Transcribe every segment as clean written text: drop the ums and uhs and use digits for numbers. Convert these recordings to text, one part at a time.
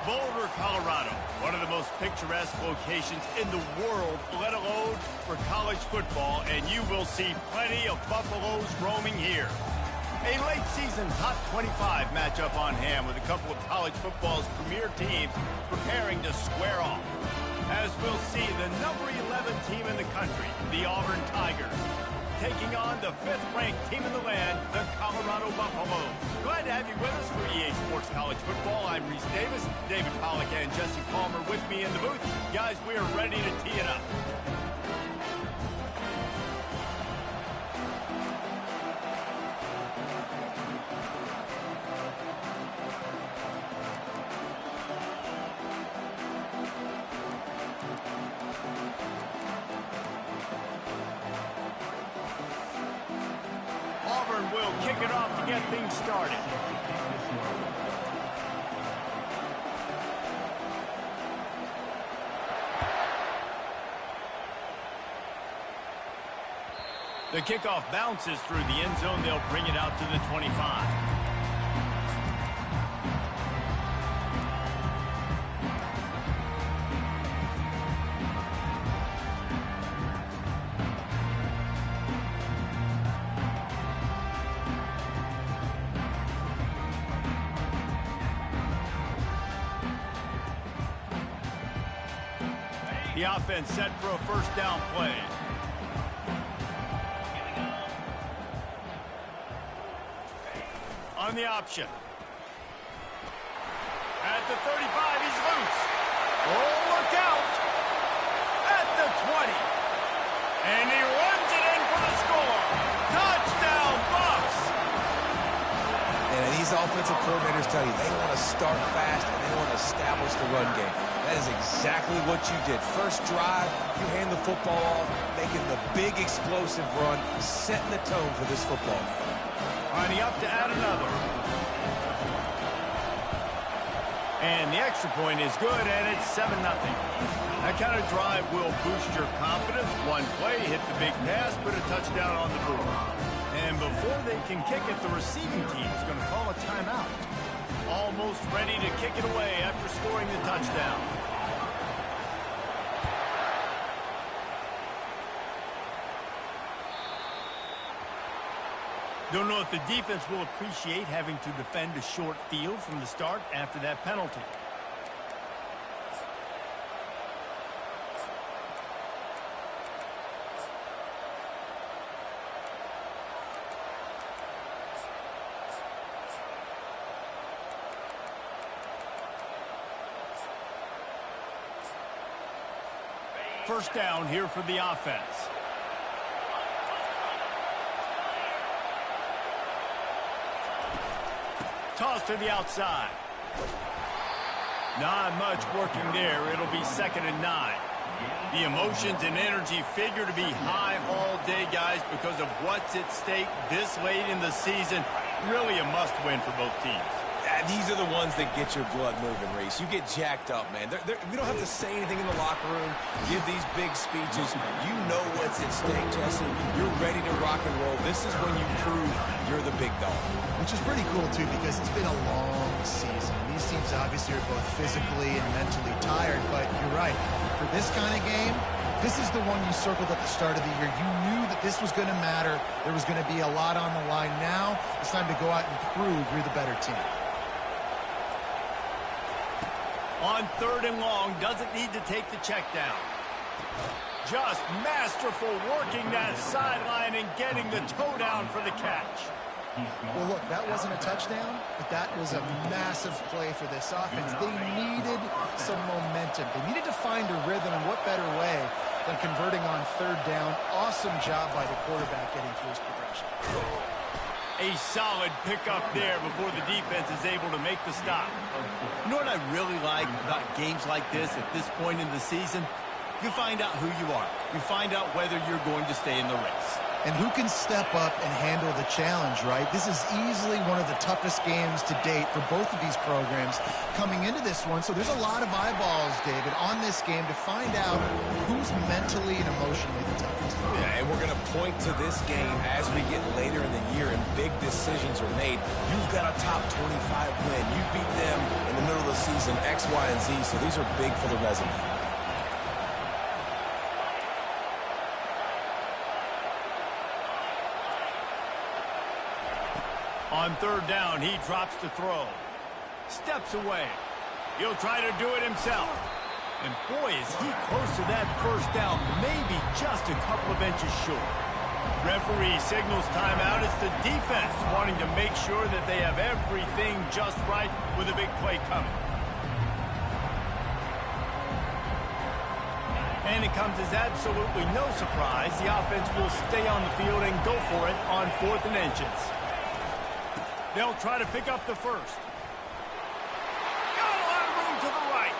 Boulder, Colorado, one of the most picturesque locations in the world, let alone for college football, and you will see plenty of Buffaloes roaming here. A late-season Top 25 matchup on hand with a couple of college football's premier teams preparing to square off. As we'll see, the number 11 team in the country, the Auburn Tigers, taking on the 5th-ranked team in the land, the Colorado Buffaloes. Glad to have you with us for EA Sports College Football. I'm Reese Davis, David Pollack and Jesse Palmer with me in the booth. Guys, we are ready to tee it up. Auburn will kick it off to get things started. The kickoff bounces through the end zone. They'll bring it out to the 25. The offense set for a first down play. On the option. At the 35, he's loose. Oh, look out. At the 20. And he runs it in for the score. Touchdown, Buffs. And these offensive coordinators tell you they want to start fast and they want to establish the run game. That is exactly what you did. First drive, you hand the football off, making the big explosive run, setting the tone for this football game. Lining up to add another. And the extra point is good, and it's 7-0. That kind of drive will boost your confidence. One play, hit the big pass, put a touchdown on the board. And before they can kick it, the receiving team is going to call a timeout. Almost ready to kick it away after scoring the touchdown. Don't know if the defense will appreciate having to defend a short field from the start after that penalty. First down here for the offense. Toss to the outside. Not much working there. It'll be 2nd and 9. The emotions and energy figure to be high all day, guys, because of what's at stake this late in the season. Really a must-win for both teams. These are the ones that get your blood moving, Reese. You get jacked up, man. We don't have to say anything in the locker room, give these big speeches. You know what's at stake, Jesse. You're ready to rock and roll. This is when you prove you're the big dog. Which is pretty cool, too, because it's been a long season. These teams obviously are both physically and mentally tired, but you're right. For this kind of game, this is the one you circled at the start of the year. You knew that this was going to matter. There was going to be a lot on the line. Now it's time to go out and prove you're the better team. On 3rd and long, doesn't need to take the check down. Just masterful working that sideline and getting the toe down for the catch. Well, look, that wasn't a touchdown, but that was a massive play for this offense. They needed some momentum. They needed to find a rhythm, and what better way than converting on 3rd down. Awesome job by the quarterback getting through his progression. A solid pickup there before the defense is able to make the stop. You know what I really like about games like this at this point in the season? You find out who you are. You find out whether you're going to stay in the race. And who can step up and handle the challenge, right? This is easily one of the toughest games to date for both of these programs coming into this one. So there's a lot of eyeballs, David, on this game to find out who's mentally and emotionally the toughest. Yeah, and we're going to point to this game as we get later in the year and big decisions are made. You've got a top 25 win. You beat them in the middle of the season, X, Y, and Z. So these are big for the resume. On third down, he drops to throw. Steps away. He'll try to do it himself. And boy, is he close to that first down, maybe just a couple of inches short. Referee signals timeout. It's the defense wanting to make sure that they have everything just right with a big play coming. And it comes as absolutely no surprise. The offense will stay on the field and go for it on 4th and inches. They'll try to pick up the first. Got a lot of room to the right.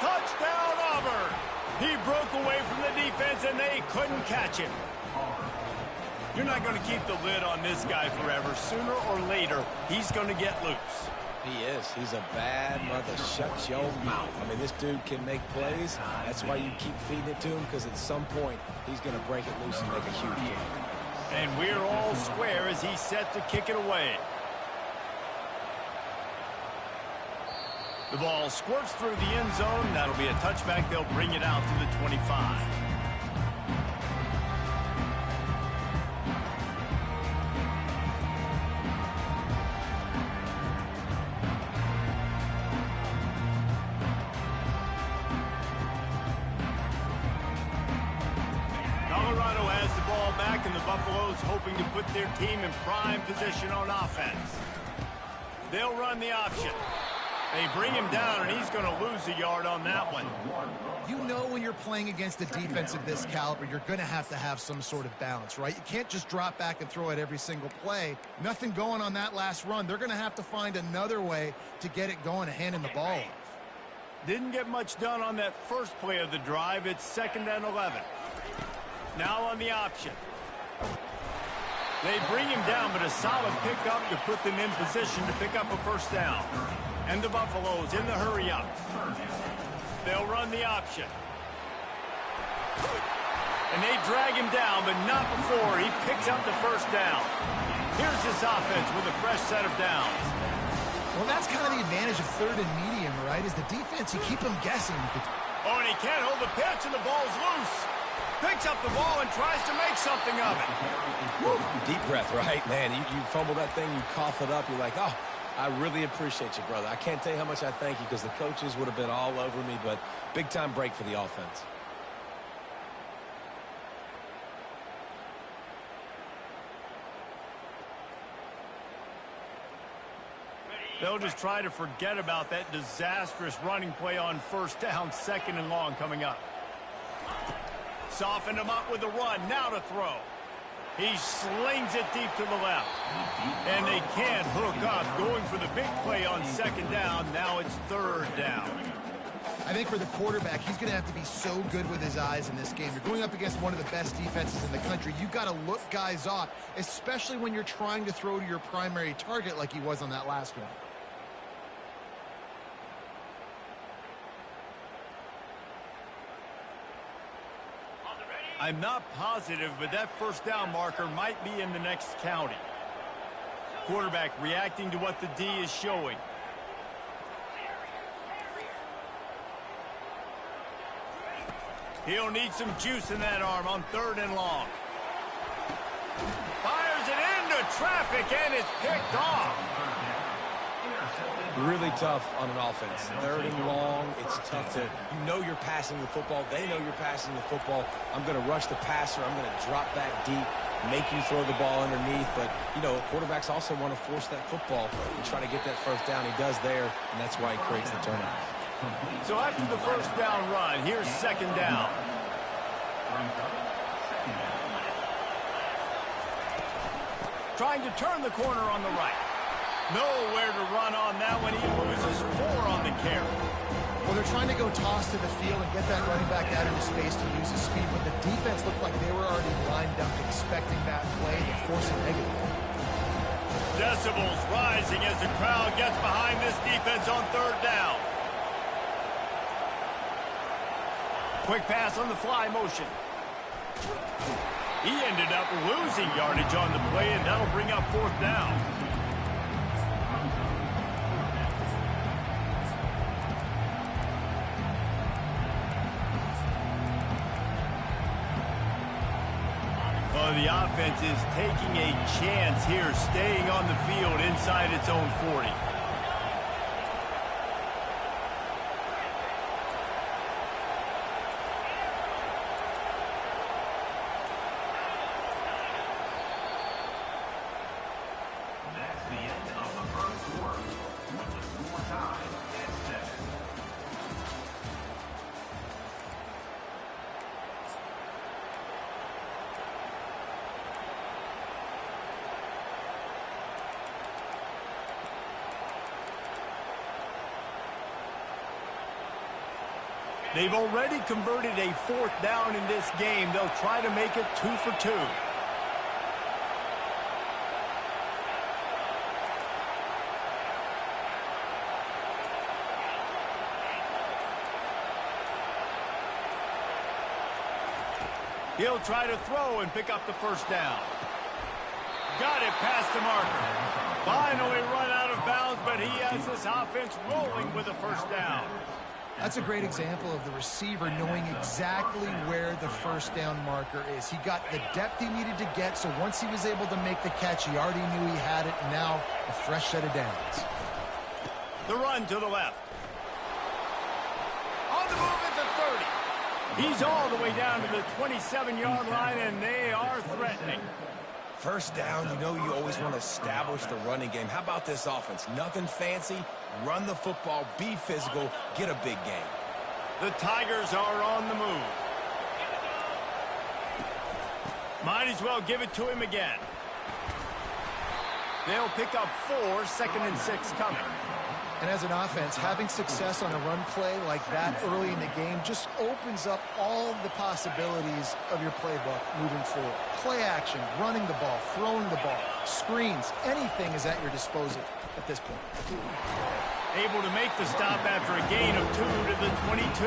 Touchdown, Auburn. He broke away from the defense, and they couldn't catch him. You're not going to keep the lid on this guy forever. Sooner or later, he's going to get loose. He is. He's a bad mother. Shut your mouth. I mean, this dude can make plays. That's why you keep feeding it to him, because at some point, he's going to break it loose and make a huge play. And we're all square as he's set to kick it away. The ball squirts through the end zone. That'll be a touchback. They'll bring it out to the 25. Colorado has the ball back, and the Buffaloes hoping to put their team in prime position on offense. They'll run the option. They bring him down, and he's going to lose a yard on that one. You know when you're playing against a defense of this caliber, you're going to have some sort of balance, right? You can't just drop back and throw it every single play. Nothing going on that last run. They're going to have to find another way to get it going and handing the ball off. Didn't get much done on that first play of the drive. It's 2nd and 11. Now on the option. They bring him down, but a solid pickup to put them in position to pick up a first down. And the Buffaloes in the hurry-up. They'll run the option. And they drag him down, but not before he picks up the first down. Here's this offense with a fresh set of downs. Well, that's kind of the advantage of 3rd and medium, right? Is the defense, you keep them guessing. Oh, and he can't hold the pitch, and the ball's loose. Picks up the ball and tries to make something of it. Woo. Deep breath, right? Man, you fumble that thing, you cough it up, you're like, oh, I really appreciate you, brother. I can't tell you how much I thank you, because the coaches would have been all over me, but big-time break for the offense. They'll just try to forget about that disastrous running play on first down, 2nd and long coming up. Soften him up with the run. Now to throw. He slings it deep to the left. And they can't hook up. Going for the big play on 2nd down. Now it's 3rd down. I think for the quarterback, he's going to have to be so good with his eyes in this game. You're going up against one of the best defenses in the country. You've got to look guys off, especially when you're trying to throw to your primary target like he was on that last one. I'm not positive, but that first down marker might be in the next county. Quarterback reacting to what the D is showing. He'll need some juice in that arm on 3rd and long. Fires it into traffic, and it's picked off. Really tough on an offense. 3rd and long, it's tough to, you know you're passing the football. They know you're passing the football. I'm going to rush the passer. I'm going to drop back deep, make you throw the ball underneath. But, you know, quarterbacks also want to force that football and try to get that first down. He does there, and that's why he creates the turnover. So after the first down run, here's 2nd down. Trying to turn the corner on the right. Nowhere to run on that one. He loses 4 on the carry. Well, they're trying to go toss to the field and get that running back out into space to use his speed, but the defense looked like they were already lined up expecting that play to force a negative. Decibels rising as the crowd gets behind this defense on third down. Quick pass on the fly motion. He ended up losing yardage on the play, and that'll bring up fourth down. Well, the offense is taking a chance here, staying on the field inside its own 40. They've already converted a fourth down in this game. They'll try to make it 2 for 2. He'll try to throw and pick up the first down. Got it past the marker. Finally run out of bounds, but he has this offense rolling with a first down. That's a great example of the receiver knowing exactly where the first down marker is. He got the depth he needed to get, so once he was able to make the catch, he already knew he had it, and now a fresh set of downs. The run to the left. On the move at the 30. He's all the way down to the 27-yard line, and they are threatening. First down, you know you always want to establish the running game. How about this offense? Nothing fancy. Run the football, be physical, get a big gain. The Tigers are on the move. Might as well give it to him again. They'll pick up 4, 2nd and 6 coming. And as an offense, having success on a run play like that early in the game just opens up all the possibilities of your playbook moving forward. Play action, running the ball, throwing the ball, screens, anything is at your disposal at this point. Able to make the stop after a gain of 2 to the 22.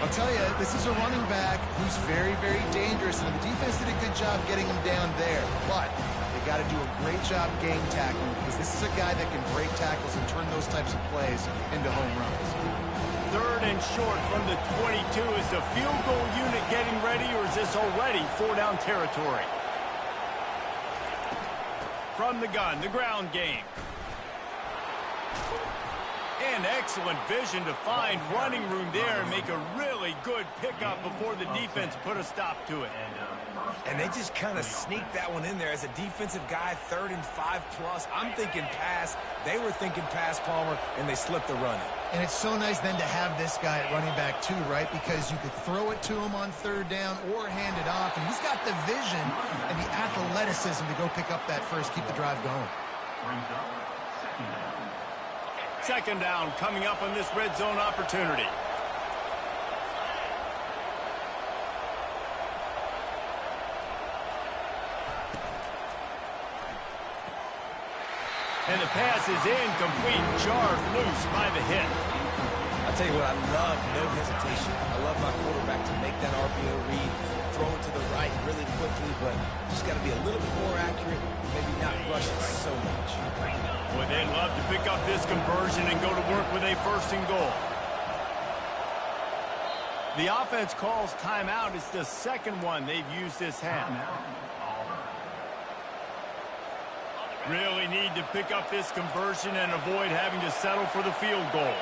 I'll tell you, this is a running back who's very, very dangerous, and the defense did a good job getting him down there. But they got to do a great job game tackling, because this is a guy that can break tackles and turn those types of plays into home runs. 3rd and short from the 22. Is the field goal unit getting ready, or is this already 4-down territory? From the gun, the ground game. And excellent vision to find running room there and make a really good pickup before the defense put a stop to it. And they just kind of sneaked that one in there as a defensive guy, 3rd and 5+. I'm thinking pass. They were thinking pass, Palmer, and they slipped the run in. And it's so nice then to have this guy at running back too, right? Because you could throw it to him on 3rd down or hand it off. And he's got the vision and the athleticism to go pick up that first, keep the drive going. 2nd down coming up on this red zone opportunity. And the pass is incomplete, jarred loose by the hit. I'll tell you what, I love no hesitation. I love my quarterback to make that RPO read, throw it to the right really quickly, but just got to be a little bit more accurate, maybe not rush it so much. Boy, they'd love to pick up this conversion and go to work with a 1st and goal. The offense calls timeout. It's the 2nd one they've used this half. Really need to pick up this conversion and avoid having to settle for the field goal.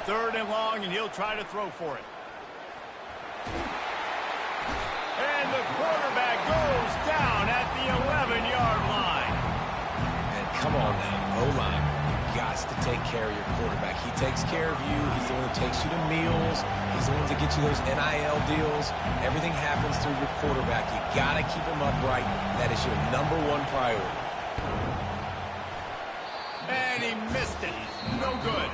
Third and long, and he'll try to throw for it. And the quarterback goes down at the 11-yard line. And come on now, O-line. You got to take care of your quarterback. He takes care of you. He's the one that takes you to meals. He's the one that gets you those NIL deals. Everything happens through your quarterback. You got to keep him upright. That is your #1 priority. And he missed it. No good.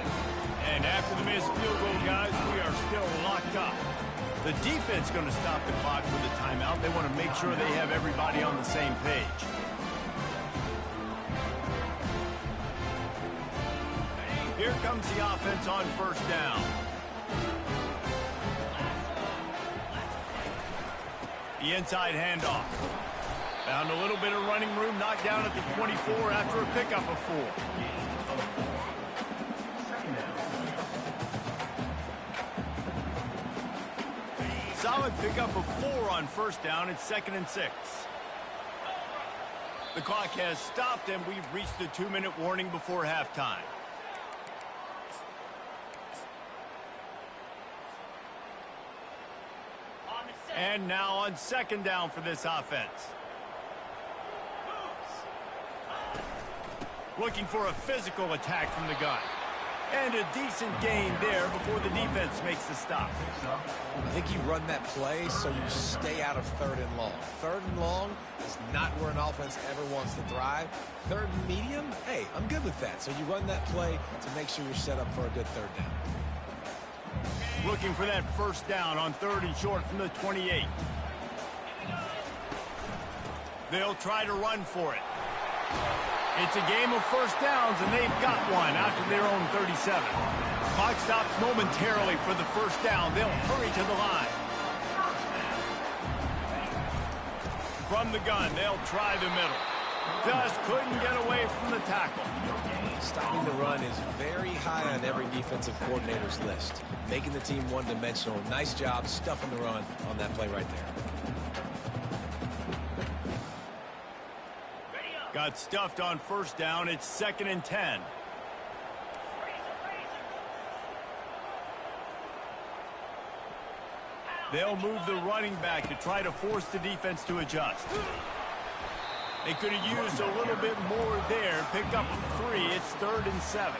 And after the missed field goal, guys, we are still locked up. The defense going to stop the clock with a timeout. They want to make sure they have everybody on the same page. Here comes the offense on first down. The inside handoff. Found a little bit of running room, knocked down at the 24 after a pickup of 4. Solid pickup of 4 on first down. It's 2nd and 6. The clock has stopped, and we've reached the 2-minute warning before halftime. And now on 2nd down for this offense. Looking for a physical attack from the gun. And a decent gain there before the defense makes the stop. I think you run that play so you stay out of 3rd and long. 3rd and long is not where an offense ever wants to thrive. 3rd and medium, hey, I'm good with that. So you run that play to make sure you're set up for a good 3rd down. Looking for that first down on 3rd and short from the 28. They'll try to run for it. It's a game of first downs, and they've got one out to their own 37. Clock stops momentarily for the first down. They'll hurry to the line. From the gun, they'll try the middle. Just couldn't get away from the tackle. Stopping the run is very high on every defensive coordinator's list. Making the team one-dimensional. Nice job stuffing the run on that play right there. Got stuffed on first down. It's 2nd and 10. They'll move the running back to try to force the defense to adjust. They could have used a little bit more there. Pick up 3. It's 3rd and 7.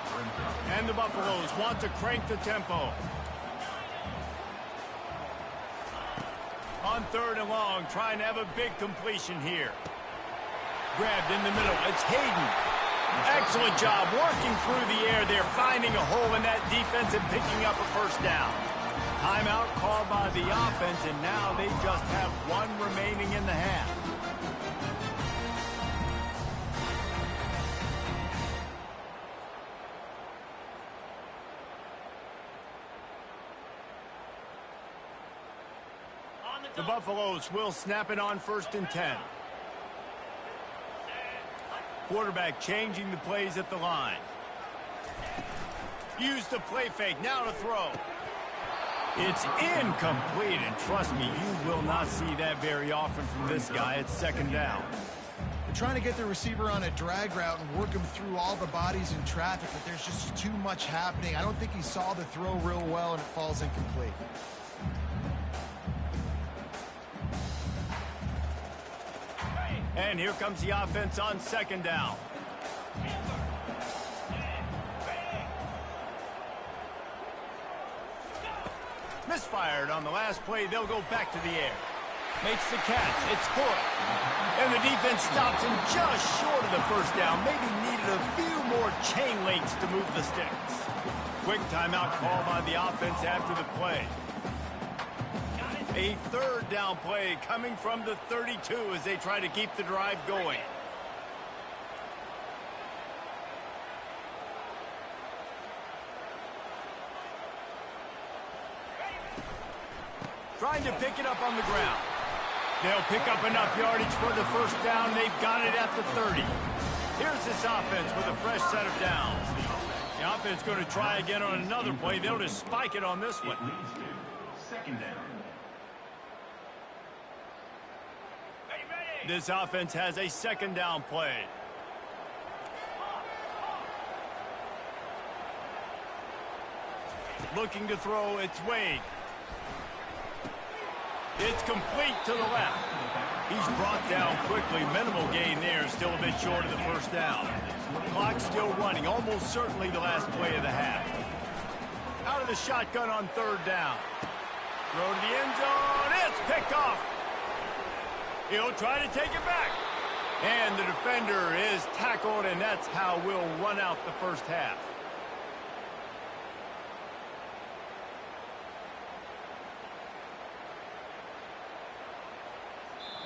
And the Buffaloes want to crank the tempo. On 3rd and long, trying to have a big completion here. Grabbed in the middle. It's Hayden. Excellent job working through the air. They're finding a hole in that defense and picking up a first down. Timeout called by the offense, and now they just have 1 remaining in the half. The Buffaloes will snap it on 1st and 10. Quarterback changing the plays at the line. Use the play fake, now to throw. It's incomplete, and trust me, you will not see that very often from this guy. It's 2nd down. They're trying to get the receiver on a drag route and work him through all the bodies in traffic, but there's just too much happening. I don't think he saw the throw real well, and it falls incomplete. And here comes the offense on 2nd down. Misfired on the last play. They'll go back to the air. Makes the catch. It's Hood. And the defense stops him just short of the first down. Maybe needed a few more chain links to move the sticks. Quick timeout call by the offense after the play. A 3rd down play coming from the 32 as they try to keep the drive going. Trying to pick it up on the ground. They'll pick up enough yardage for the first down. They've got it at the 30. Here's this offense with a fresh set of downs. The offense going to try again on another play. They'll just spike it on this one. 2nd down. This offense has a 2nd down play. Looking to throw, it's Wade. It's complete to the left. He's brought down quickly. Minimal gain there, still a bit short of the first down. Clock still running, almost certainly the last play of the half. Out of the shotgun on 3rd down. Throw to the end zone, it's picked off. He'll try to take it back. And the defender is tackled, and that's how we'll run out the first half.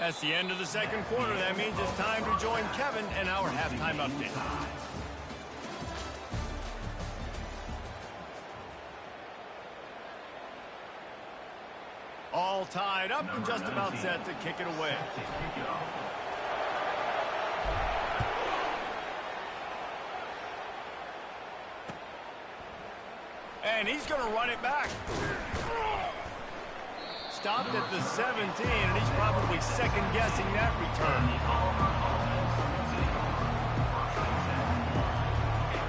That's the end of the second quarter. That means it's time to join Kevin and our halftime update. All tied up and just about set to kick it away. And he's going to run it back. Stopped at the 17, and he's probably second-guessing that return.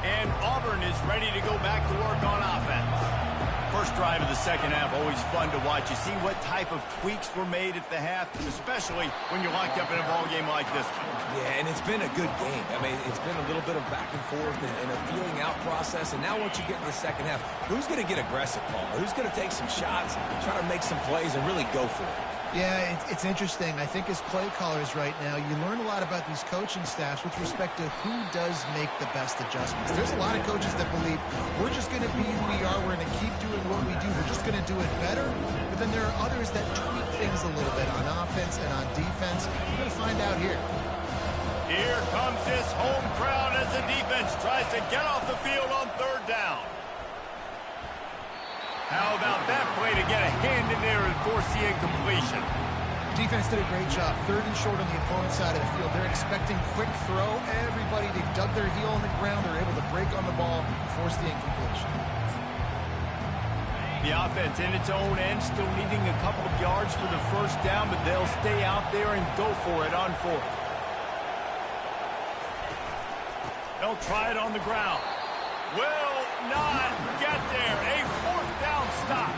And Auburn is ready to go back to work on offense. First drive of the second half, always fun to watch. You see what type of tweaks were made at the half, especially when you're locked up in a ball game like this one. Yeah, and it's been a good game. I mean, it's been a little bit of back and forth and a feeling out process. And now once you get in the second half, who's going to get aggressive, Paul? Who's going to take some shots, try to make some plays, and really go for it? Yeah, it's interesting. I think as play callers right now, you learn a lot about these coaching staffs with respect to who does make the best adjustments. There's a lot of coaches that believe we're just going to be who we are. We're going to keep doing what we do. We're just going to do it better. But then there are others that tweak things a little bit on offense and on defense. We're going to find out here. Here comes this home crowd as the defense tries to get off the field on third down. How about that play to get a hand in there and force the incompletion? Defense did a great job. Third and short on the opponent's side of the field. They're expecting quick throw. Everybody, they dug their heel on the ground. They're able to break on the ball, force the incompletion. The offense in its own end, still needing a couple of yards for the first down, but they'll stay out there and go for it on fourth. They'll try it on the ground. Will not get there. A fourth down stop.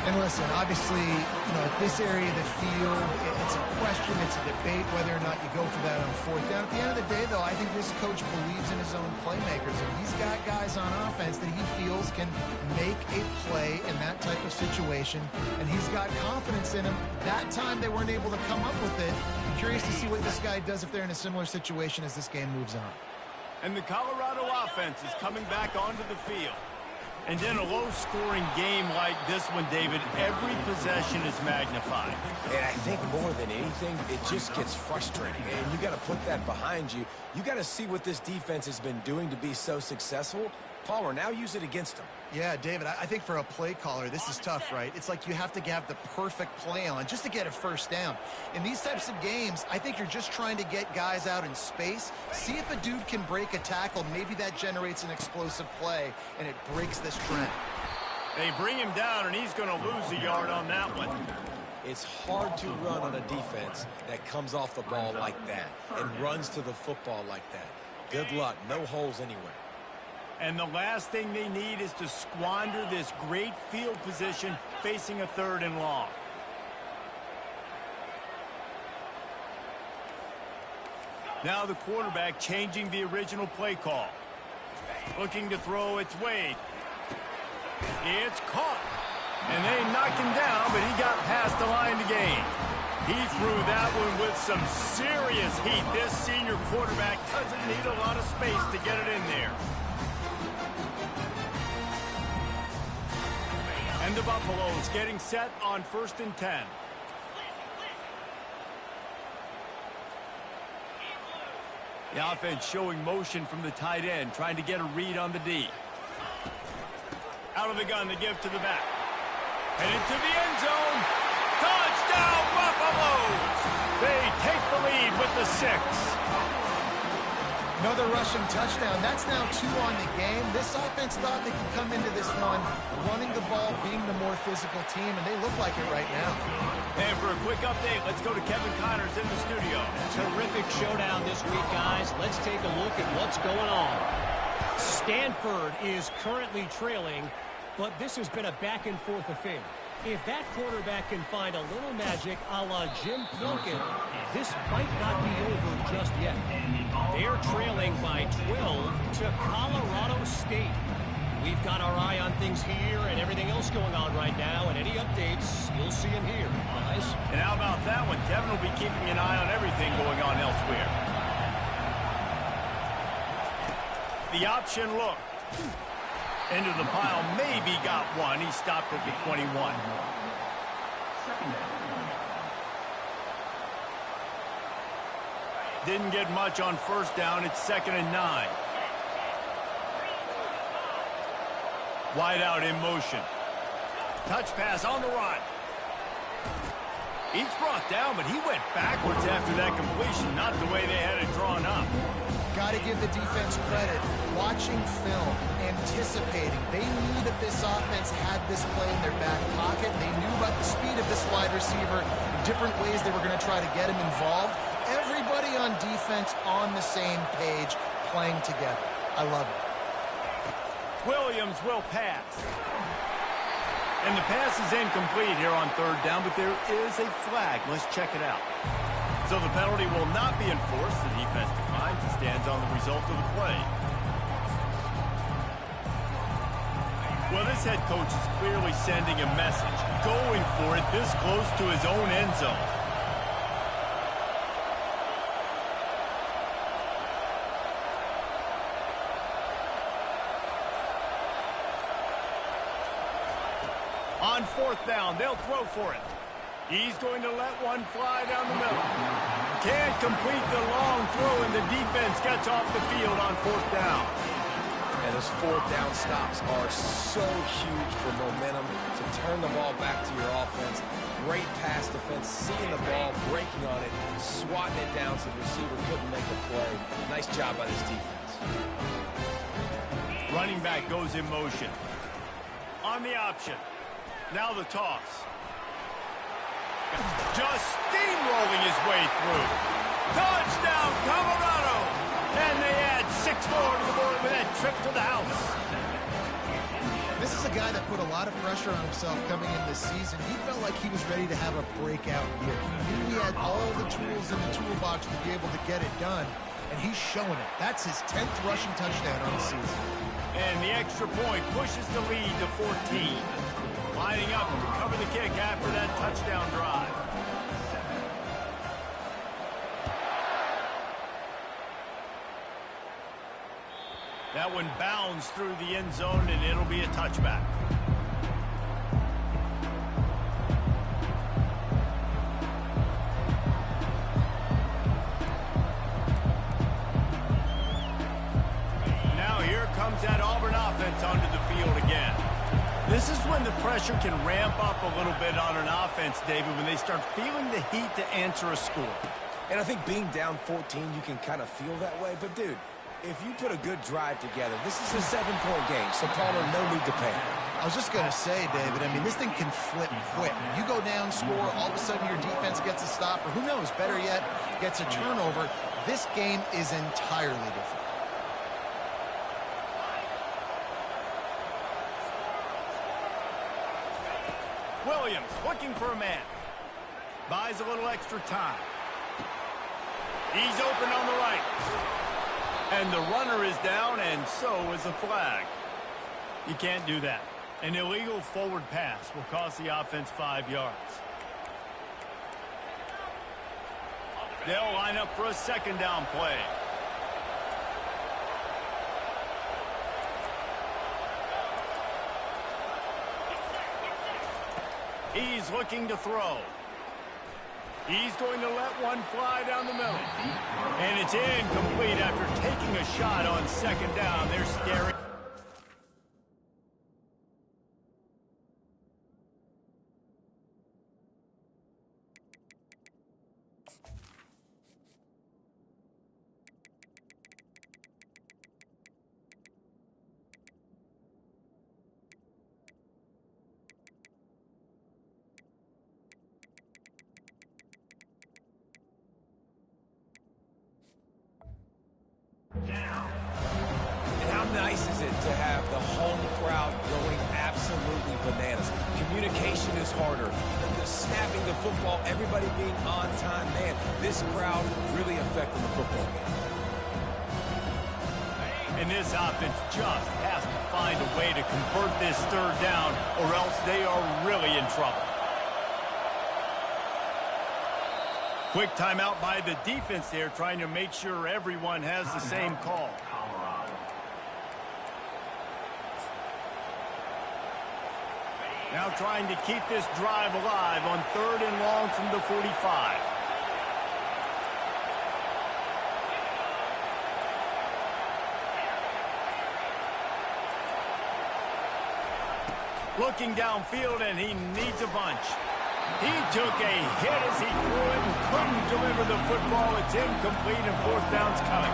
And listen, obviously, at this area of the field, it's a question, it's a debate whether or not you go for that on fourth down. At the end of the day, though, I think this coach believes in his own playmakers, and he's got guys on offense that he feels can make a play in that type of situation, and he's got confidence in them. That time they weren't able to come up with it. I'm curious to see what this guy does if they're in a similar situation as this game moves on. And the Colorado offense is coming back onto the field. And in a low-scoring game like this one, David, every possession is magnified. And I think more than anything, it just gets frustrating. And you got to put that behind you. You got to see what this defense has been doing to be so successful. Palmer, now use it against them. Yeah, David, I think for a play caller, this is tough, right? It's like you have to have the perfect play on just to get a first down. In these types of games, I think you're just trying to get guys out in space, see if a dude can break a tackle. Maybe that generates an explosive play, and it breaks this trend. They bring him down, and he's going to lose a yard on that one. It's hard to run on a defense that comes off the ball like that and runs to the football like that. Good luck. No holes anywhere. And the last thing they need is to squander this great field position facing a third and long. Now the quarterback changing the original play call. Looking to throw, it's Wade. It's caught. And they knocked him down, but he got past the line to gain. He threw that one with some serious heat. This senior quarterback doesn't need a lot of space to get it in there. And the Buffaloes getting set on 1st and 10. The offense showing motion from the tight end, trying to get a read on the D. Out of the gun, they give to the back. And into the end zone. Touchdown, Buffaloes! They take the lead with the 6. Another rushing touchdown. That's now 2 on the game. This offense thought they could come into this one running the ball, being the more physical team, and they look like it right now. And for a quick update, let's go to Kevin Connors in the studio. Terrific showdown this week, guys. Let's take a look at what's going on. Stanford is currently trailing, but this has been a back-and-forth affair. If that quarterback can find a little magic a la Jim Plunkett, this might not be over just yet. They're trailing by 12 to Colorado State. We've got our eye on things here and everything else going on right now, and any updates, you'll see them here, guys. And how about that one? Kevin will be keeping an eye on everything going on elsewhere. The option look. Into the pile, maybe got one. He stopped at the 21. Second down. Didn't get much on first down. It's 2nd and 9. Wide out in motion. Touch pass on the run. He's brought down, but he went backwards after that completion, not the way they had it drawn up. Got to give the defense credit. Watching film, anticipating. They knew that this offense had this play in their back pocket. They knew about the speed of this wide receiver, different ways they were going to try to get him involved. Everybody on defense on the same page, playing together. I love it. Williams will pass. And the pass is incomplete here on 3rd down, but there is a flag. Let's check it out. So the penalty will not be enforced. The defense declines and stands on the result of the play. Well, this head coach is clearly sending a message, going for it this close to his own end zone. On 4th down, they'll throw for it. He's going to let one fly down the middle. Can't complete the long throw, and the defense gets off the field on 4th down. And those 4th down stops are so huge for momentum to turn the ball back to your offense. Great pass defense, seeing the ball, breaking on it, swatting it down so the receiver couldn't make a play. Nice job by this defense. Running back goes in motion. On the option. Now the toss. Just steamrolling his way through. Touchdown, Colorado! And they add 6 more to the board with that trip to the house. This is a guy that put a lot of pressure on himself coming in this season. He felt like he was ready to have a breakout year. He knew he had all the tools in the toolbox to be able to get it done, and he's showing it. That's his 10th rushing touchdown on the season. And the extra point pushes the lead to 14. Lining up to cover the kick after that touchdown drive. That one bounds through the end zone, and it'll be a touchback. Now here comes that Auburn offense onto the field again. This is when the pressure can ramp up a little bit on an offense, David, when they start feeling the heat to answer a score. And I think being down 14, you can kind of feel that way. But, dude, if you put a good drive together, this is a 7-point game, so Palmer, no need to panic. I was just going to say, David, I mean, this thing can flip quick. You go down, score, all of a sudden your defense gets a stop, or who knows, better yet, gets a turnover. This game is entirely different. Williams looking for a man. Buys a little extra time. He's open on the right. And the runner is down, and so is a flag. You can't do that. An illegal forward pass will cost the offense 5 yards. They'll line up for a 2nd down play. He's looking to throw. He's going to let one fly down the middle. And it's incomplete after taking a shot on 2nd down. They're staring. And how nice is it to have the home crowd going absolutely bananas? Communication is harder. The snapping the football, everybody being on time. Man, this crowd really affecting the football game. And this offense just has to find a way to convert this 3rd down, or else they are really in trouble. Quick timeout by the defense there, trying to make sure everyone has the same call. Now trying to keep this drive alive on 3rd and long from the 45. Looking downfield, and he needs a bunch. He took a hit as he threw it and couldn't deliver the football. It's incomplete, and 4th down's coming.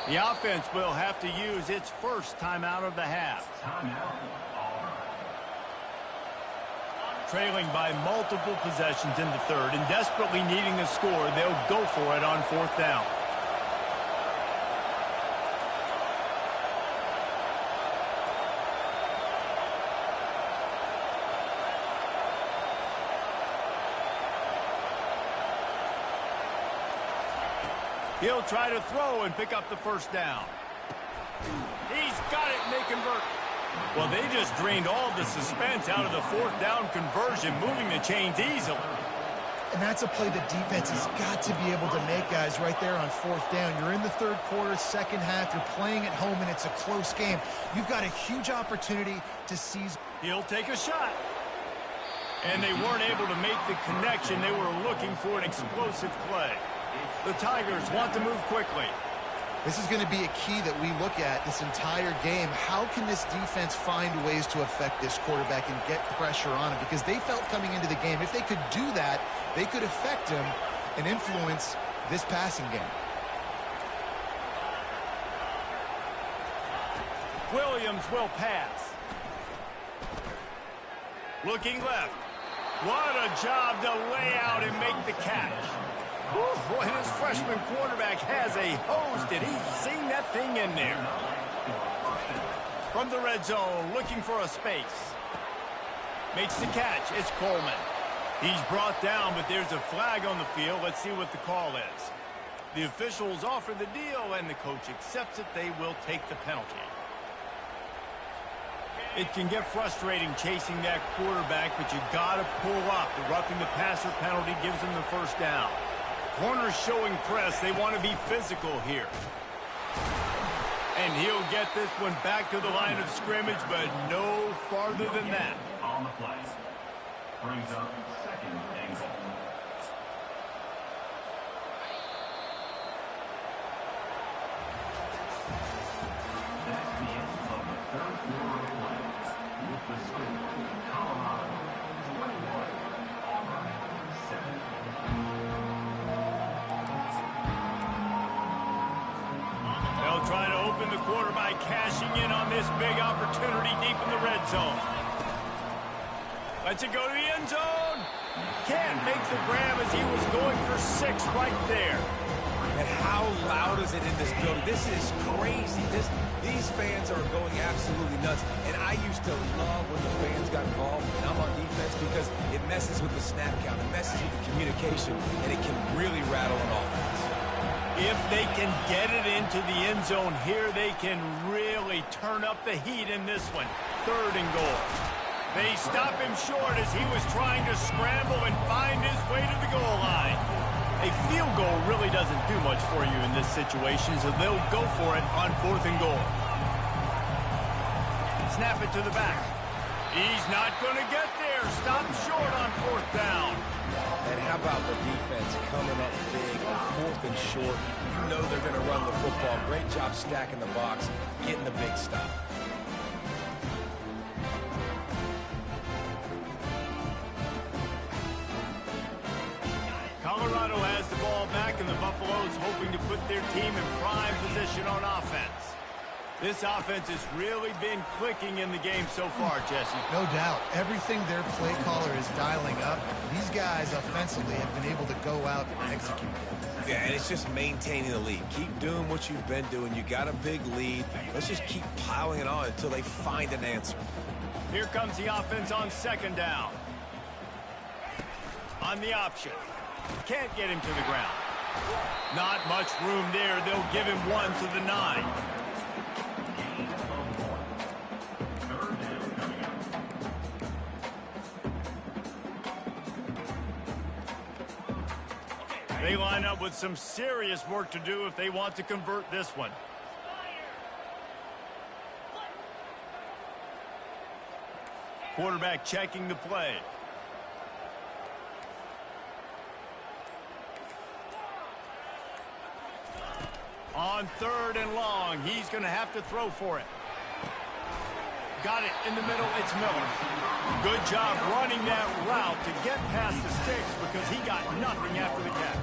The offense will have to use its first timeout of the half. Trailing by multiple possessions in the 3rd and desperately needing a score, they'll go for it on 4th down. He'll try to throw and pick up the 1st down. He's got it, and they convert. Well, they just drained all the suspense out of the 4th down conversion, moving the chains easily. And that's a play the defense has got to be able to make, guys, right there on 4th down. You're in the 3rd quarter, second half. You're playing at home, and it's a close game. You've got a huge opportunity to seize. He'll take a shot. And they weren't able to make the connection. They were looking for an explosive play. The Tigers want to move quickly. This is going to be a key that we look at this entire game. How can this defense find ways to affect this quarterback and get pressure on him? Because they felt coming into the game, if they could do that, they could affect him and influence this passing game. Williams will pass. Looking left. What a job to lay out and make the catch. Whew, boy, this freshman quarterback has a hose. Did he sing that thing in there? From the red zone, looking for a space. Makes the catch. It's Coleman. He's brought down, but there's a flag on the field. Let's see what the call is. The officials offer the deal, and the coach accepts it. They will take the penalty. It can get frustrating chasing that quarterback, but you got to pull up. The roughing the passer penalty gives them the 1st down. Corners showing press. They want to be physical here. And he'll get this one back to the line of scrimmage, but no farther than that. On the play. Brings up 2nd and goal. That's the end of the 3rd quarter of play. With the score, Colorado 21, Auburn 7. They'll try to open the quarter by cashing in on this big opportunity deep in the red zone. Lets it go to the end zone. Can't make the grab as he was going for 6 right there. And how loud is it in this building? This is crazy. These fans are going absolutely nuts. And I used to love when the fans got involved, and I'm on defense, because it messes with the snap count. It messes with the communication, and it can really rattle an offense. If they can get it into the end zone here, they can really turn up the heat in this one. 3rd and goal. They stop him short as he was trying to scramble and find his way to the goal line. A field goal really doesn't do much for you in this situation, so they'll go for it on 4th and goal. Snap it to the back. He's not going to get there. Stop short on 4th down. And how about the defense coming up big on 4th and short? You know they're going to run the football. Great job stacking the box, getting the big stop. Colorado has the ball back, and the Buffaloes hoping to put their team in prime position on offense. This offense has really been clicking in the game so far, Jesse. No doubt. Everything their play caller is dialing up, these guys offensively have been able to go out and execute. Yeah, and it's just maintaining the lead. Keep doing what you've been doing. You got a big lead. Let's just keep piling it on until they find an answer. Here comes the offense on 2nd down. On the option. Can't get him to the ground. Not much room there. They'll give him one to the 9. They line up with some serious work to do if they want to convert this one. Quarterback checking the play. On 3rd and long, he's going to have to throw for it. Got it in the middle, it's Miller. Good job running that route to get past the sticks because he got nothing after the catch.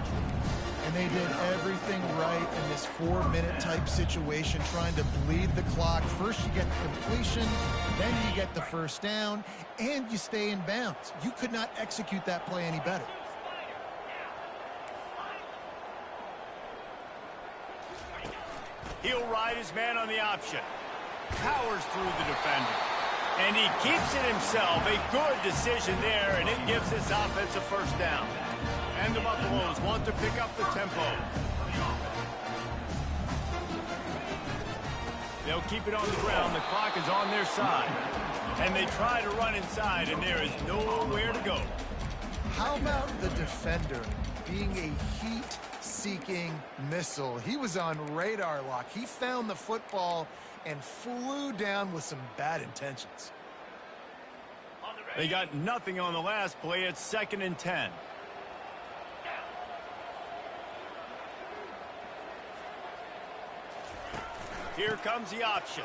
And they did everything right in this 4-minute type situation, trying to bleed the clock. First you get the completion, then you get the first down, and you stay in bounds. You could not execute that play any better. He'll ride his man on the option. Powers through the defender. And he keeps it himself. A good decision there, and it gives this offense a first down. And the Buffaloes want to pick up the tempo. They'll keep it on the ground. The clock is on their side. And they try to run inside, and there is nowhere to go. How about the defender being a heat-seeking missile? He was on radar lock. He found the football and flew down with some bad intentions. They got nothing on the last play. It's 2nd and 10. Here comes the option.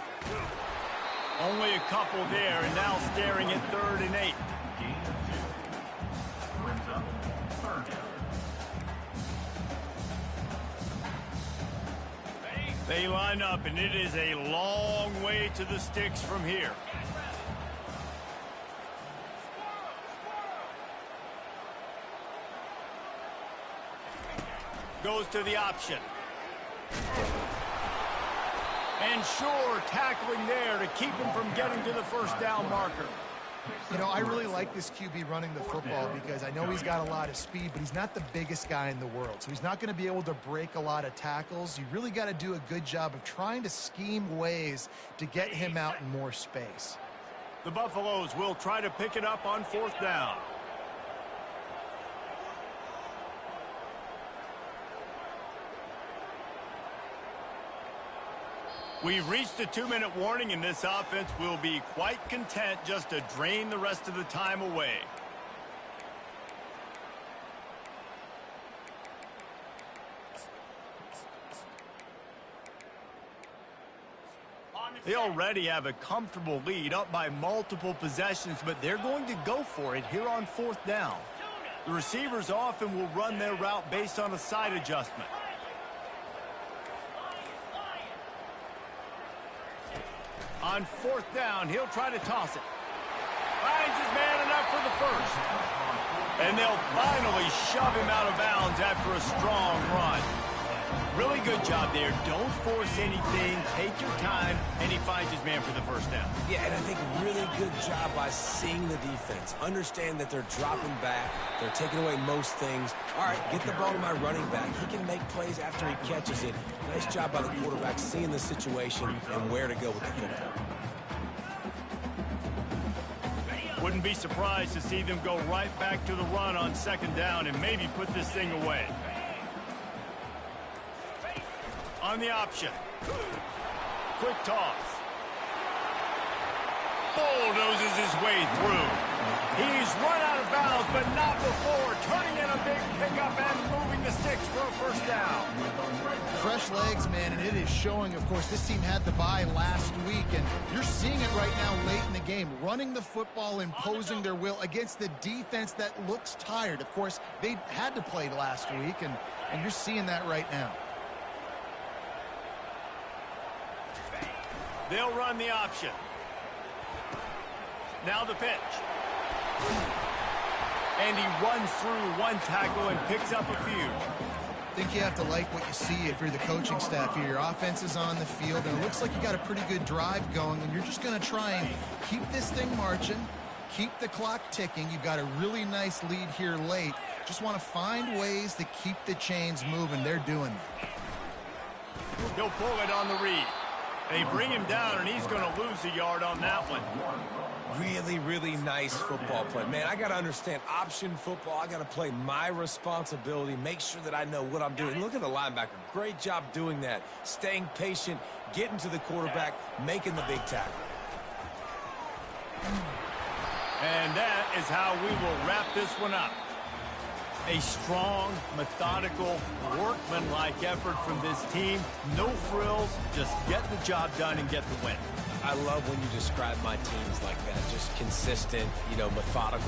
Only a couple there, and now staring at 3rd and 8. They line up, and it is a long way to the sticks from here. Goes to the option. And sure, tackling there to keep him from getting to the first down marker. You know, I really like this QB running the football because I know he's got a lot of speed, but he's not the biggest guy in the world. So he's not going to be able to break a lot of tackles. You really got to do a good job of trying to scheme ways to get him out in more space. The Buffaloes will try to pick it up on 4th down. We've reached the 2-minute warning, and this offense will be quite content just to drain the rest of the time away. They already have a comfortable lead, up by multiple possessions, but they're going to go for it here on 4th down. The receivers often will run their route based on a side adjustment. On 4th down, he'll try to toss it. Finds his man enough for the first. And they'll finally shove him out of bounds after a strong run. Really good job there. Don't force anything. Take your time. And he finds his man for the first down. Yeah, and I think really good job by seeing the defense. Understand that they're dropping back. They're taking away most things. All right, get the ball to my running back. He can make plays after he catches it. Nice job by the quarterback seeing the situation and where to go with the football. Wouldn't be surprised to see them go right back to the run on 2nd down and maybe put this thing away. On the option. Quick toss. Bulldozes his way through. He's run out of bounds, but not before turning in a big pickup and moving the sticks for a first down. Fresh legs, man, and it is showing. Of course, this team had the bye last week, and you're seeing it right now late in the game. Running the football, imposing their will against the defense that looks tired. Of course, they had to play last week, and you're seeing that right now. They'll run the option. Now the pitch. And he runs through one tackle and picks up a few. I think you have to like what you see if you're the coaching staff here. Your offense is on the field, and it looks like you got a pretty good drive going, and you're just going to try and keep this thing marching, keep the clock ticking. You've got a really nice lead here late. Just want to find ways to keep the chains moving. They're doing that. He'll pull it on the read. They bring him down, and he's going to lose a yard on that one. Really, really nice football play. Man, I got to understand option football. I got to play my responsibility, make sure that I know what I'm doing. Look at the linebacker. Great job doing that. Staying patient, getting to the quarterback, making the big tackle. And that is how we will wrap this one up. A strong, methodical, workman-like effort from this team. No frills, just get the job done and get the win. I love when you describe my teams like that. Just consistent, methodical.